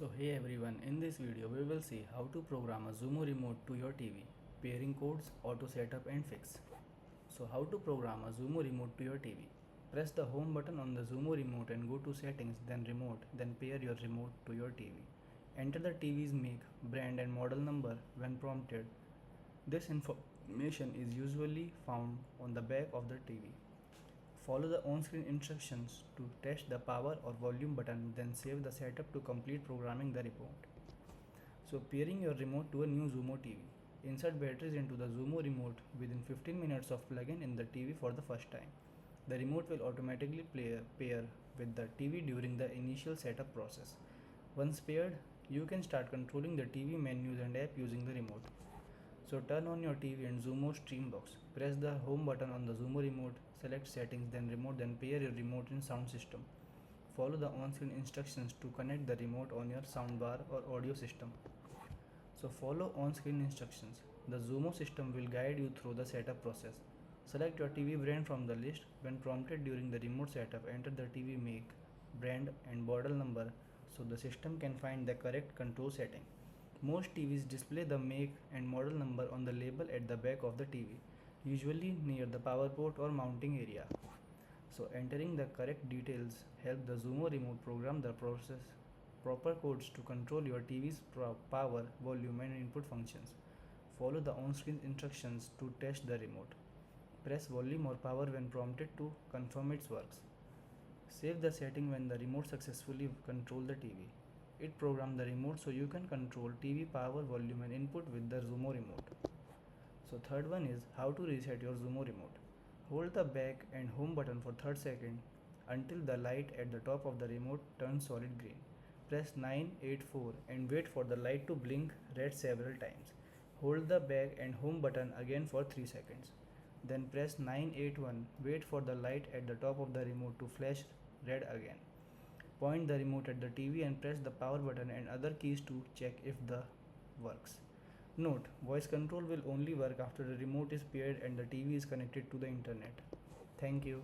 So hey everyone, in this video we will see how to program a Xumo remote to your TV, pairing codes, auto setup and fix. So how to program a Xumo remote to your TV? Press the home button on the Xumo remote and go to settings, then remote, then pair your remote to your TV. Enter the TV's make, brand and model number when prompted. This information is usually found on the back of the TV. Follow the on-screen instructions to test the power or volume button, then save the setup to complete programming the remote. So pairing your remote to a new Xumo TV. Insert batteries into the Xumo remote within 15 minutes of plugging in the TV for the first time. The remote will automatically pair with the TV during the initial setup process. Once paired, you can start controlling the TV menus and app using the remote. So turn on your TV and Xumo stream box. Press the home button on the Xumo remote, select settings, then remote, then pair your remote in sound system. Follow the on-screen instructions to connect the remote on your soundbar or audio system. So follow on-screen instructions. The Xumo system will guide you through the setup process. Select your TV brand from the list. When prompted during the remote setup, enter the TV make, brand and model number so the system can find the correct control setting. Most TVs display the make and model number on the label at the back of the TV, usually near the power port or mounting area. So entering the correct details help the Xumo remote program the proper codes to control your TV's power, volume and input functions. Follow the on-screen instructions to test the remote. Press volume or power when prompted to confirm its works. Save the setting when the remote successfully control the TV. It programs the remote so you can control TV power, volume and input with the Xumo remote. So third one is how to reset your Xumo remote. Hold the back and home button for 30 seconds until the light at the top of the remote turns solid green. Press 984 and wait for the light to blink red several times. Hold the back and home button again for 3 seconds. Then press 981, wait for the light at the top of the remote to flash red again. Point the remote at the TV and press the power button and other keys to check if the works. Note, voice control will only work after the remote is paired and the TV is connected to the internet. Thank you.